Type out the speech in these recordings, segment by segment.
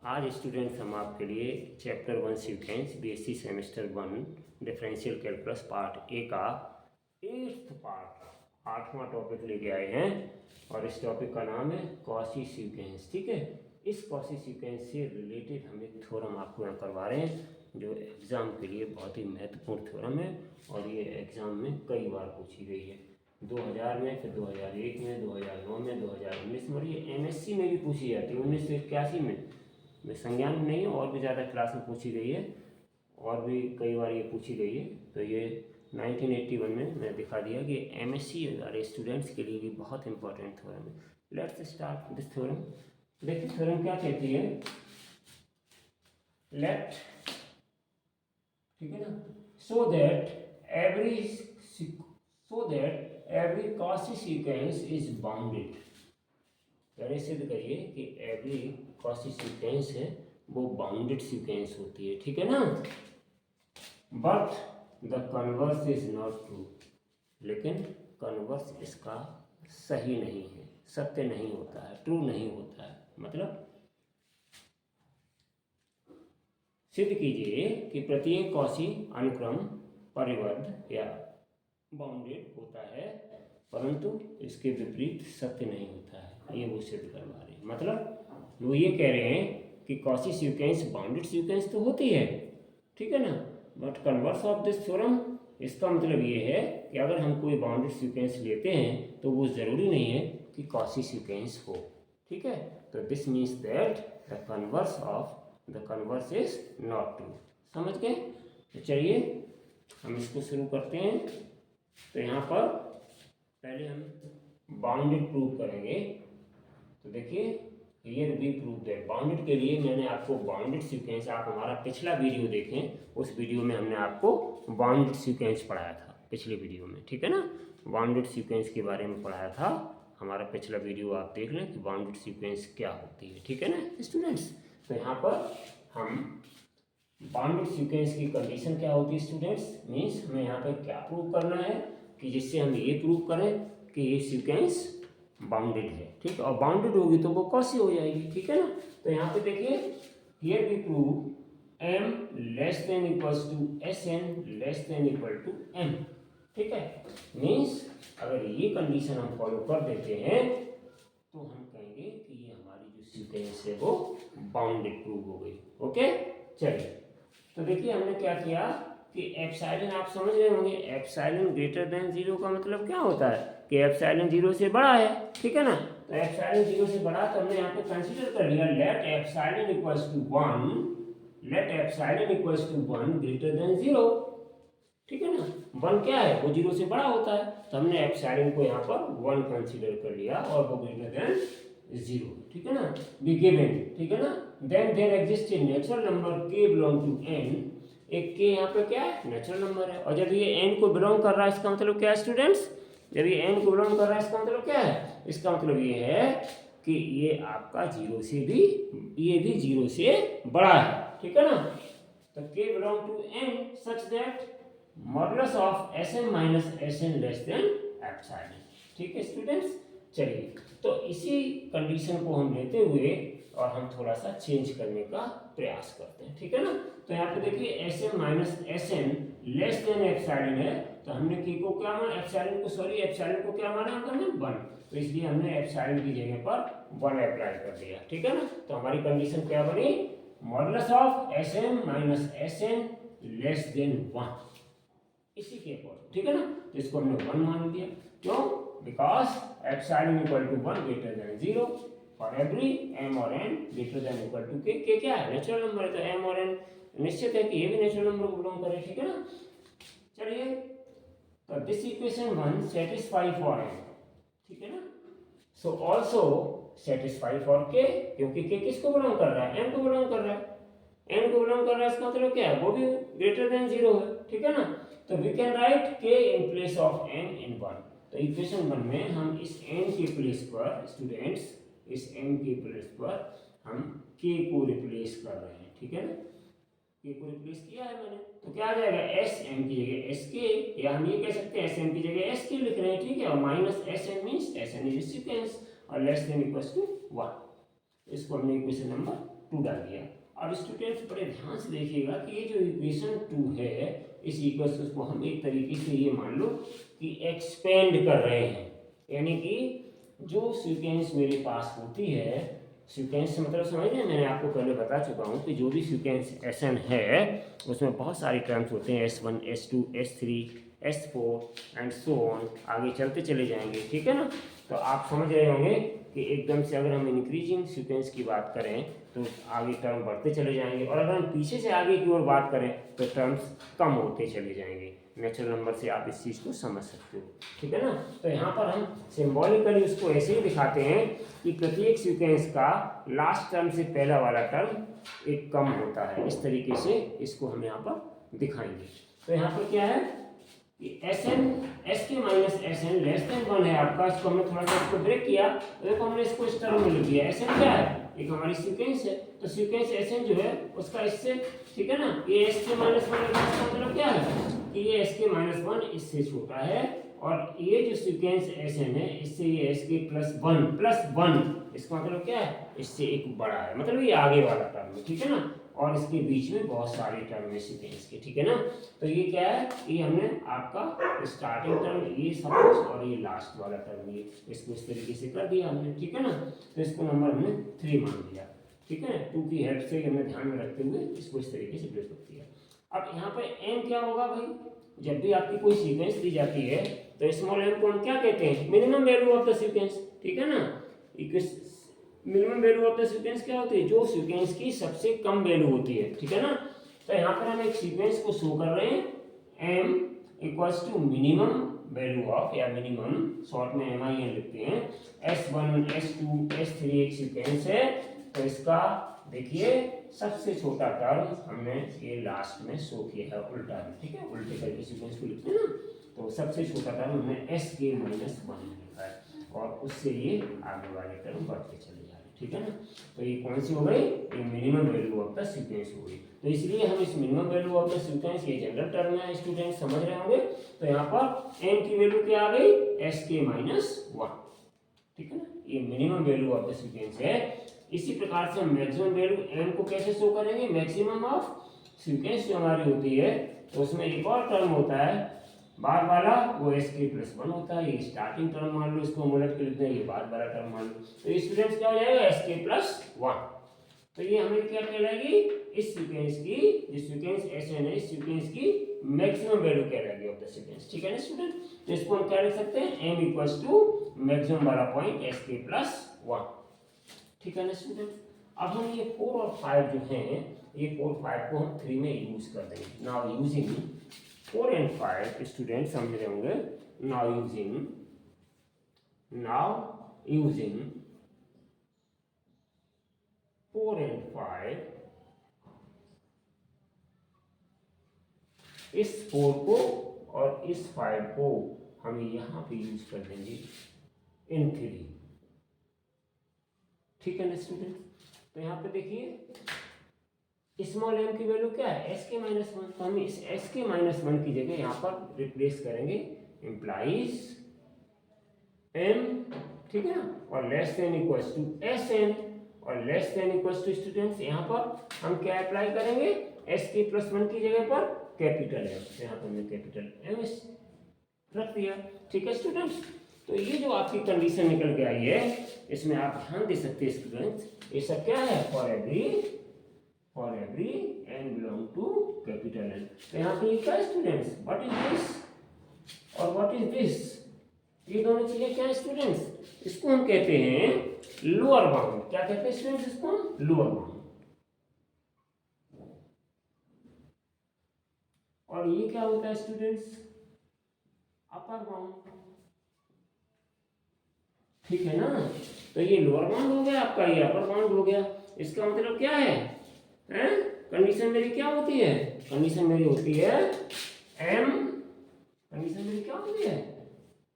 आज स्टूडेंट्स हम आपके लिए chapter 1 sequence BSc semester 1 differential calculus part A का 8th पार्ट 8वां टॉपिक लेके आए हैं और इस टॉपिक का नाम है कॉची सीक्वेंस। ठीक है, इस कॉची सीक्वेंस से रिलेटेड हम एक थ्योरम आपको यहाँ करवा रहे हैं जो एग्ज़ाम के लिए बहुत ही महत्वपूर्ण थ्योरम है और ये एग्ज़ाम में कई बार पूछी गई है। 2000 में, फिर 2001 में, 2009 में, 2019 में और ये एमएससी में भी पूछी जाती है 1981 में संज्ञान में नहीं है और भी ज़्यादा क्लास में पूछी गई है और भी कई बार ये पूछी गई है। तो ये 1981 में मैं दिखा दिया कि एमएससी वाले स्टूडेंट्स के लिए भी बहुत इंपॉर्टेंट थ्योरम है। Let's start this theorem. देखिए थ्योरम क्या कहती है, लेट, ठीक है ना, so that every Cauchy sequence is bounded. पहले सिद्ध करिए कि एवरी कॉची सीक्वेंस है वो बाउंडेड सीक्वेंस होती है, ठीक है ना। But the converse is not true, लेकिन कन्वर्स इसका सही नहीं है, सत्य नहीं होता है, ट्रू नहीं होता है। मतलब सिद्ध कीजिए कि प्रत्येक कॉची अनुक्रम परिबद्ध या बाउंडेड होता है परंतु इसके विपरीत सत्य नहीं होता है। ये वो सिद्ध करवा रहे हैं। मतलब वो ये कह रहे हैं कि कॉची सीक्वेंस बाउंडेड सीक्वेंस तो होती है, ठीक है ना, but converse of this theorem, इसका मतलब ये है कि अगर हम कोई बाउंडेड सीक्वेंस लेते हैं तो वो ज़रूरी नहीं है कि कॉची सीक्वेंस हो, ठीक है। तो this means that the converse is not true. समझ गए? तो चलिए हम इसको शुरू करते हैं। तो यहाँ पर पहले हम बाउंडेड प्रूव करेंगे। तो देखिए here we prove that bounded के लिए मैंने आपको बाउंडेड सीक्वेंस, आप हमारा पिछला वीडियो देखें, उस वीडियो में हमने आपको बाउंडेड सीक्वेंस पढ़ाया था पिछले वीडियो में, ठीक है ना। बाउंडेड सीक्वेंस के बारे में पढ़ाया था, हमारा पिछला वीडियो आप देख लें कि बाउंडेड सीक्वेंस क्या होती है, ठीक है ना स्टूडेंट्स। तो यहाँ पर हम बाउंडेड सीक्वेंस की कंडीशन क्या होती है स्टूडेंट्स, मीन्स हमें यहाँ पे क्या प्रूव करना है कि जिससे हम ये प्रूव करें कि ये सीक्वेंस बाउंडेड है, ठीक है। और बाउंडेड होगी तो वो कॉची हो जाएगी, ठीक है ना। तो यहाँ पे देखिए here we prove m less than equals to Sn less than equal to m, ठीक है। मीन्स अगर ये कंडीशन हम फॉलो कर देते हैं तो हम कहेंगे कि ये हमारी जो सीक्वेंस है वो बाउंडेड प्रूव हो गई। ओके, चलिए तो देखिए हमने क्या किया कि एप्सिलॉन, आप समझ रहे होंगे एप्सिलॉन ग्रेटर देन 0 का मतलब क्या होता है कि एप्सिलॉन 0 से बड़ा है, ठीक है ना। तो एप्सिलॉन 0 से बड़ा, तो हमने यहाँ पे कंसीडर कर लिया let epsilon equals to 1, let epsilon equals to 1 greater than 0, ठीक है ना। 1 क्या है, वो 0 से बड़ा होता है, तो हमने एप्सिलॉन को यहाँ पर 1 कंसीडर कर लिया और वो ग्रेटर देन 0, ठीक है ना, बी गिवन, ठीक है ना। Then there exist a natural number k belong to n, एक k यहाँ पे क्या है, नेचुरल नंबर है। और जब ये n को बिलोंग कर रहा है इसका मतलब क्या है स्टूडेंट्स, जब ये n को बिलोंग कर रहा है इसका मतलब क्या है, इसका मतलब ये है कि ये आपका 0 से भी, ये भी 0 से बड़ा है, ठीक है ना। तो k belong to n such that modulus of Sn minus Sn less than epsilon, ठीक है स्टूडेंट्स। चलिए तो इसी कंडीशन को हम लेते हुए और हम थोड़ा सा चेंज करने का प्रयास करते हैं, ठीक है ना। तो यहाँ पे देखिए Sn minus Sn less than epsilon है, तो हमने k को क्या माना, एप्सिलॉन को क्या माना हमने 1, तो इसलिए हमने एप्सिलॉन की जगह पर 1 अप्लाई कर दिया, ठीक है ना। तो हमारी कंडीशन क्या बनी, modulus of Sn minus Sn less then 1, इसी के अकॉर्डिंग, ठीक है ना। तो इसको हमने 1 मान लिया, क्यों, because epsilon equal to 1 greater than 0 for every m और n greater than equal to k। k क्या है, नेचुरल नंबर है, तो m और n निश्चित है कि ये भी नेचुरल नंबर को बिलोंग करे, ठीक है ना। चलिए तो this equation 1 satisfy for n, ठीक है ना। So also satisfy for k, क्योंकि k किसको बिलोंग कर रहा है, m को बिलोंग कर रहा है, n को बिलोंग कर रहा है, इसका मतलब क्या है, वो भी ग्रेटर देन 0 है, ठीक है ना। तो we can write k in place of n in 1। तो इक्वेशन 1 में हम इस n के प्लेस पर स्टूडेंट्स, इस n के प्लेस पर हम k को रिप्लेस कर रहे हैं, ठीक है ना। k को रिप्लेस किया है मैंने, तो क्या आ जाएगा, Sm की जगह Sk, या हम ये कह सकते हैं Sm की जगह Sk लिख रहे हैं, ठीक है। और minus Sn means Sn is sequence और लेस देन इक्वल्स टू 1, इसको हमने इक्वेशन नंबर 2 डाल दिया। अब स्टूडेंट्स बड़े ध्यान से देखिएगा कि ये जो इक्वेशन 2 है इस इक्वेशन को हम एक तरीके से ये मान लो कि एक्सपेंड कर रहे हैं, यानी कि जो सीक्वेंस मेरे पास होती है, सीक्वेंस से मतलब समझ रहे हैं, मैंने आपको पहले बता चुका हूँ कि जो भी सीक्वेंस Sn है उसमें बहुत सारे टर्म्स होते हैं, S1 S2 S3 S4 and so on, आगे चलते चले जाएंगे, ठीक है ना। तो आप समझ रहे होंगे कि एकदम से अगर हम इंक्रीजिंग सीक्वेंस की बात करें तो आगे टर्म बढ़ते चले जाएंगे, और अगर हम पीछे से आगे की ओर बात करें तो टर्म्स कम होते चले जाएंगे। नेचुरल नंबर से आप इस चीज़ को समझ सकते हो, ठीक है ना। तो यहाँ पर हम सिंबॉलिकली उसको ऐसे ही दिखाते हैं कि प्रत्येक सीक्वेंस का लास्ट टर्म से पहला वाला टर्म एक कम होता है, इस तरीके से इसको हम यहाँ पर दिखाएंगे। तो यहाँ पर क्या है कि Sn S के माइनस Sn लेस देन 1 है आपका, इसको हमने थोड़ा सा इसको ब्रेक किया, तो देखो हमने इसको इस टर्म में लिख दिया। Sn क्या है, एक हमारी सीक्वेंस है, तो सीक्वेंस Sn जो है उसका इससे, ठीक है ना, ये S के माइनस 1 का मतलब क्या है कि ये S के माइनस 1 इससे छोटा है, और ये जो सीक्वेंस Sn है इससे ये S के प्लस 1 इसका मतलब क्या है, इससे एक बड़ा है, मतलब ये आगे वाला टर्म है, ठीक है ना। और इसके बीच में बहुत सारे टर्म है सीक्वेंस के, ठीक है ना। तो ये क्या है, ये हमने आपका स्टार्टिंग टर्म ये सपोज और ये लास्ट वाला टर्म ये, इसको इस तरीके से कर दिया हमने, ठीक है ना। तो इसको नंबर हमने 3 मान दिया, ठीक है। 2 की हेल्प से हमने ध्यान में रखते हुए इसको इस तरीके से ब्रेकअप किया। अब यहाँ पे m क्या होगा भाई, जब भी आपकी कोई सीक्वेंस दी जाती है तो स्मॉल m को हम क्या कहते हैं, minimum value of the sequence, ठीक है ना। Minimum value of the sequence क्या होती है, जो सीक्वेंस की सबसे कम वैल्यू होती है, ठीक है ना। तो यहाँ पर हम एक सीक्वेंस को शो कर रहे हैं m equals to minimum value of, या मिनिमम शॉर्ट में MIN लिखते हैं, S1 S2 S3 एक सीक्वेंस है। तो इसका देखिए सबसे छोटा टर्म हमने ये लास्ट में शो किया है उल्टा में, ठीक है, उल्टे करके सीक्वेंस को लिखते हैं ना। तो सबसे छोटा टर्म हमने S के माइनस 1 में लिखा है, और उससे ये आगे वाले टर्म बढ़ते चले जा रहे हैं, ठीक है ना। तो ये कौन सी हो गई, ये minimum value of the sequence हो गई। तो इसलिए हम इस minimum value of the sequence, ये जनरल टर्म है, स्टूडेंट समझ रहे होंगे। तो यहाँ पर m की वैल्यू क्या आ गई, S के माइनस 1, ठीक है ना, ये minimum value of the sequence है। इसी प्रकार से हम मैक्सिमम वैल्यू m को कैसे शो करेंगे, मैक्सिमम ऑफ सीक्वेंस जो हमारी होती है तो उसमें एक और टर्म होता है बाद वाला, वो S के प्लस 1 होता है, ये स्टार्टिंग टर्म मान लो, इसको हम उलट के लिखते हैं, ये बाद वाला टर्म मान लो। तो स्टूडेंट्स क्या हो जाएगा, S के प्लस 1। तो ये हमें क्या कहलाएगी, इस सीक्वेंस की, जो सीक्वेंस Sn है, इस सीक्वेंस की मैक्सिमम वैल्यू कहलाएगी ऑफ द सीक्वेंस, ठीक है ना स्टूडेंट। तो इसको हम क्या लिख सकते हैं, m इक्वल्स टू मैक्सिमम वाला पॉइंट S के प्लस 1, ठीक है ना स्टूडेंट। अब हम ये 4 और 5 जो हैं, ये 4 और 5 को हम 3 में यूज कर देंगे। नाउ यूजिंग 4 and 5 स्टूडेंट समझ रहे होंगे। नाउ यूजिंग 4 and 5, इस 4 को और इस 5 को हम यहाँ पे यूज कर देंगे इन 3, ठीक है ना स्टूडेंट। तो यहाँ पे देखिए स्मॉल m की वैल्यू क्या है, s के माइनस 1, तो हम इस s के माइनस 1 की जगह यहाँ पर रिप्लेस करेंगे इम्प्लाइज m, ठीक है ना, और less than equals to Sn, और less than equals to students यहाँ पर हम क्या अप्लाई करेंगे, s के प्लस 1 की जगह पर कैपिटल M, तो यहाँ पर हमने कैपिटल M रख दिया, ठीक है स्टूडेंट्स। तो ये जो आपकी कंडीशन निकल के आई है, इसमें आप ध्यान दे सकते हैं स्टूडेंट्स, ये सब क्या है, for every n belong to capital N। तो यहाँ पे क्या है स्टूडेंट्स, व्हाट इज दिस और व्हाट इज दिस, ये दोनों चीजें क्या है स्टूडेंट्स, इसको हम कहते हैं लोअर बाउंड। क्या कहते हैं स्टूडेंट्स, इसको लोअर बाउंड। और ये क्या होता है स्टूडेंट्स, अपर बाउंड, ठीक है ना। तो ये लोअर बाउंड हो गया आपका, ये अपर बाउंड हो गया। इसका मतलब क्या है, कंडीशन मेरी क्या होती है, कंडीशन मेरी होती है m, कंडीशन मेरी क्या होती है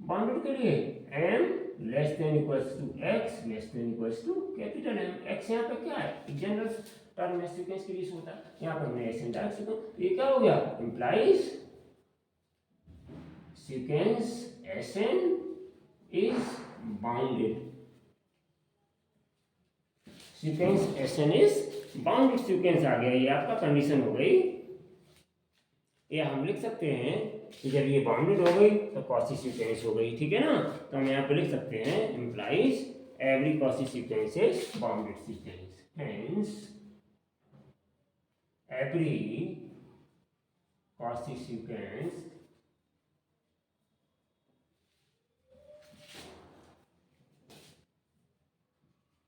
बाउंडेड के लिए, m less than equals to x less than equals to capital M। x यहाँ पे क्या है, जनरल टर्म में सीक्वेंस के लिए होता है, यहाँ पर हमने Sn डाल सकते, तो ये क्या हो गया, implies sequence Sn is bounded, sequence Sn is bounded sequence आ गया, ये आपका कंडीशन हो गई। या हम लिख सकते हैं कि जब ये बाउंडेड हो गई तो कॉची सीक्वेंस हो गई, ठीक है ना। तो हम यहाँ पे लिख सकते हैं implies every Cauchy sequence is bounded sequence, hence every Cauchy sequence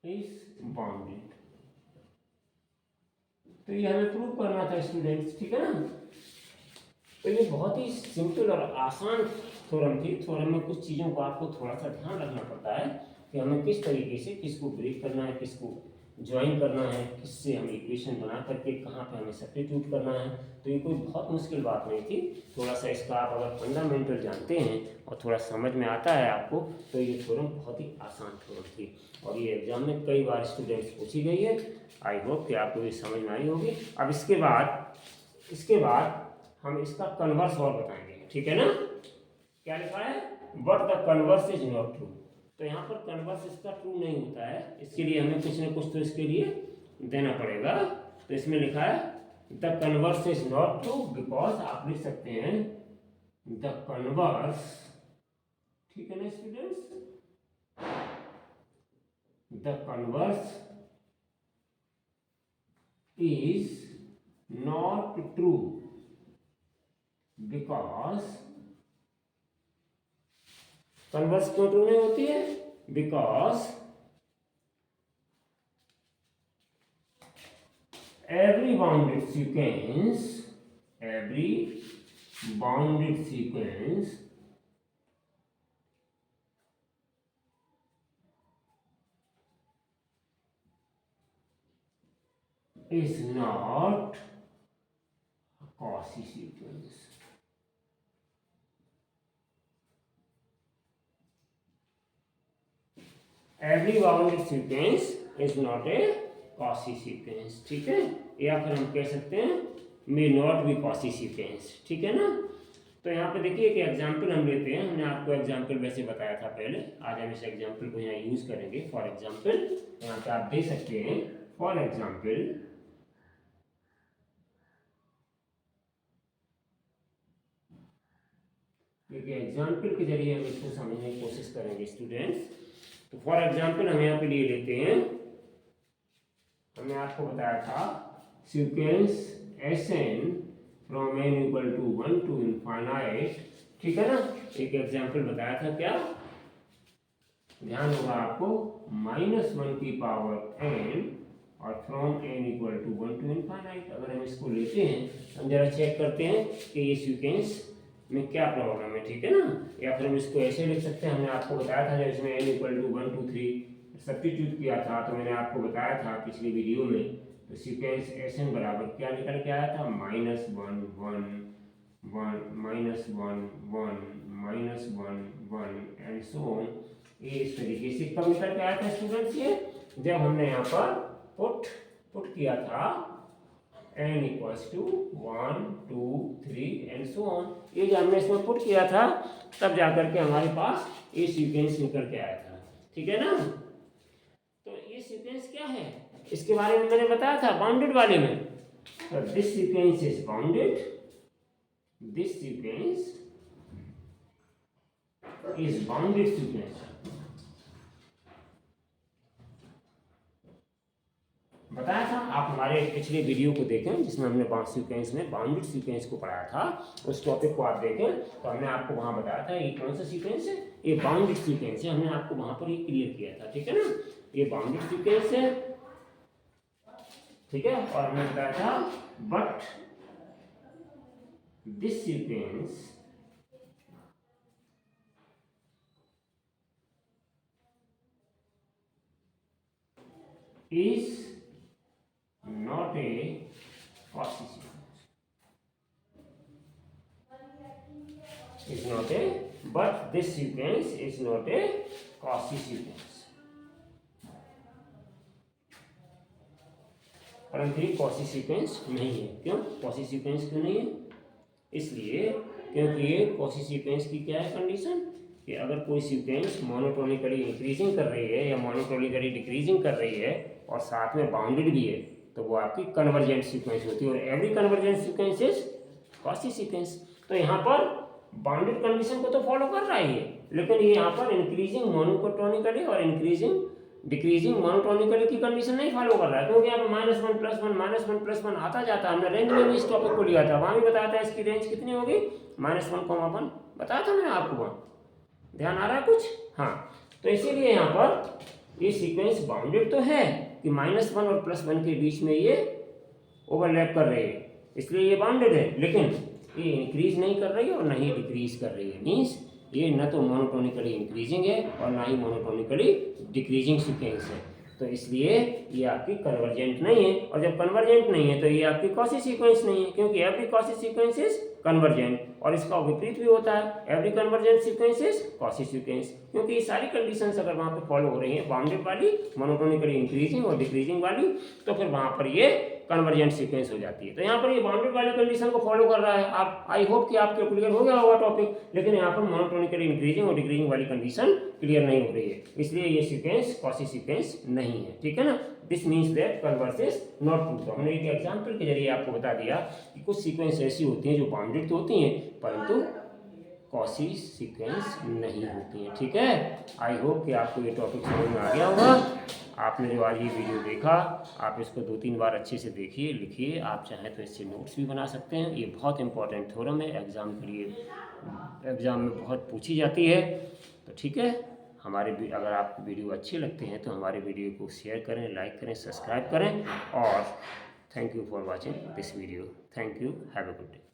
is bounded. तो ये हमें प्रूव करना था स्टूडेंट्स, ठीक है ना। तो ये बहुत ही सिंपल और आसान थ्योरम थी। थ्योरम में कुछ चीज़ों को आपको थोड़ा सा ध्यान रखना पड़ता है कि हमें किस तरीके से किसको ब्रेक करना है, किसको ज्वाइन करना है, किससे हम इक्वेशन बना करके कहाँ पे हमें सब्स्टिट्यूट करना है। तो ये कोई बहुत मुश्किल बात नहीं थी। थोड़ा सा इसका आप अगर फंडामेंटल जानते हैं और थोड़ा समझ में आता है आपको, तो ये थ्योरम बहुत ही आसान थ्योरम थी और ये एग्जाम में कई बार स्टूडेंट्स पूछी गई है। आई होप कि आपको ये समझ में आई होगी। अब इसके बाद हम इसका कन्वर्स और बताएंगे, ठीक है ना। क्या लिखा है, but the converse is not true. तो यहाँ पर कन्वर्स इसका ट्रू नहीं होता है, इसके लिए हमें कुछ ना कुछ तो इसके लिए देना पड़ेगा। तो इसमें लिखा है the converse is not true because, आप लिख सकते हैं द कन्वर्स, ठीक है ना students, the converse is not true because, converse क्यों ट्रू नहीं होती है, because every bounded sequence is not a Cauchy sequence. Every bounded sequence is not a Cauchy sequence, ठीक है। या फिर हम कह सकते हैं may not be Cauchy sequence, ठीक है ना। तो यहाँ पे देखिए एक एग्जाम्पल हम लेते हैं। हमने आपको एग्जाम्पल वैसे बताया था पहले, आज हम इस एग्जाम्पल को यहाँ यूज करेंगे। फॉर एग्जाम्पल यहाँ पे आप दे सकते हैं, फॉर एग्जाम्पल क्योंकि एग्जाम्पल के जरिए हम इसको समझने की कोशिश करेंगे स्टूडेंट्स। तो फॉर एग्जाम्पल हम यहाँ पे लिए लेते हैं, हमने आपको बताया था sequence Sn from n equal to 1 to infinite, ठीक है ना। एक एग्जाम्पल बताया था, क्या ध्यान होगा आपको, -1 की पावर n और from n equal to 1 to infinite. अगर हम इसको लेते हैं, हम जरा चेक करते हैं कि ये सीक्वेंस में क्या प्रॉब्लम है, ठीक है ना। या फिर हम इसको ऐसे लिख सकते हैं, हमने आपको बताया था जब इसमें n इक्वल टू 1 2 3 सब्स्टिट्यूट किया था, तो मैंने आपको बताया था पिछली वीडियो में, तो सीक्वेंस Sn बराबर क्या निकल के आया था, -1 1 -1 1 -1 एंड सो ऑन। ये इस तरीके से कब निकल के आया था स्टूडेंट्स, ये जब हमने यहाँ पर पुट किया था n equals to 1 2 3 and so on. ये जो हमने इसमें पुट किया था, तब जाकर के हमारे पास ये सीक्वेंस निकल के आया था, ठीक है ना। तो ये सीक्वेंस क्या है, इसके बारे में मैंने बताया था बाउंडेड वाले में। तो this sequence is bounded, this sequence is bounded sequence. बताया था, आप हमारे पिछले वीडियो को देखें जिसमें हमने सीक्वेंस में बाउंडेड सीक्वेंस को पढ़ाया था, उस टॉपिक को आप देखें। तो हमने आपको वहां बताया था ये कौन सा सीक्वेंस है, ये बाउंडेड सीक्वेंस है। हमने आपको वहां पर ये क्लियर किया था, ठीक है ना। ये बाउंडेड सीक्वेंस है, ठीक है। और हमने बताया था but this sequence is not a Cauchy sequence, is not a, but this sequence is not a Cauchy sequence, परंतु ये Cauchy sequence नहीं है। क्यों Cauchy sequence क्यों नहीं है, इसलिए क्योंकि ये Cauchy sequence की क्या है कंडीशन, कि अगर कोई सीक्वेंस मोनोटोनिकली इंक्रीजिंग कर रही है या मोनोटोनिकली डिक्रीजिंग कर रही है और साथ में बाउंडेड भी है, तो वो आपकी कन्वर्जेंट सीक्वेंस होती है, और every convergent sequence is Cauchy sequence. तो यहाँ पर बाउंडेड कंडीशन को तो फॉलो कर रहा है, लेकिन ये यहाँ पर इंक्रीजिंग मोनोटोनिकली और इंक्रीजिंग डिक्रीजिंग मोनोटोनिकली की कंडीशन नहीं फॉलो कर रहा है, क्योंकि यहाँ पर -1 आता जाता है। हमने रेंज में भी इस टॉपिक को लिया था, वहाँ भी बताया था इसकी रेंज कितनी होगी, -1,1 बताया था मैंने आपको, वहाँ ध्यान आ रहा है कुछ? हाँ, तो इसीलिए यहाँ पर ये सीक्वेंस बाउंडेड तो है कि -1 और +1 के बीच में ये ओवरलैप कर रही है, इसलिए ये बाउंडेड है, लेकिन ये इंक्रीज नहीं कर रही है और ना ही डिक्रीज कर रही है। मीन्स ये न तो मोनोटोनिकली इंक्रीजिंग है और ना ही मोनोटोनिकली डिक्रीजिंग सीक्वेंस है, तो इसलिए ये आपकी कन्वर्जेंट नहीं है। और जब कन्वर्जेंट नहीं है तो ये आपकी कॉची सीक्वेंस नहीं है, क्योंकि every Cauchy sequence is convergent, और इसका विपरीत भी होता है, every convergent sequence is Cauchy sequence, क्योंकि ये सारी कंडीशंस अगर वहाँ पे फॉलो हो रही हैं, बाउंडेड वाली, मोनोटोनिकली इंक्रीजिंग और डिक्रीजिंग वाली, तो फिर वहाँ पर ये कन्वर्जेंट सीक्वेंस हो जाती है। तो यहाँ पर ये बाउंडेड वाली कंडीशन को फॉलो कर रहा है। आप आई होप कि आपके क्लियर हो गया होगा टॉपिक, लेकिन यहाँ पर मोनोटोनिकली इंक्रीजिंग और डिक्रीजिंग वाली कंडीशन क्लियर नहीं हो रही है, इसलिए ये सीक्वेंस कॉची सीक्वेंस नहीं है, ठीक है ना। This means that converse is not true. तो हमने एक एग्जाम्पल के जरिए आपको बता दिया कि कुछ सीक्वेंस ऐसी होती हैं जो बाउंडेड तो होती हैं परंतु कॉची सीक्वेंस नहीं होती हैं, ठीक है। आई होप कि आपको ये टॉपिक समझ में आ गया होगा। आपने जो आज ये वीडियो देखा, आप इसको 2-3 बार अच्छे से देखिए, लिखिए, आप चाहें तो इससे नोट्स भी बना सकते हैं। ये बहुत इंपॉर्टेंट थ्योरम है, एग्ज़ाम के लिए, एग्ज़ाम में बहुत पूछी जाती है। तो ठीक है, अगर आपको वीडियो अच्छे लगते हैं तो हमारे वीडियो को शेयर करें, लाइक करें, सब्सक्राइब करें, और thank you for watching this video. Thank you, have a good day.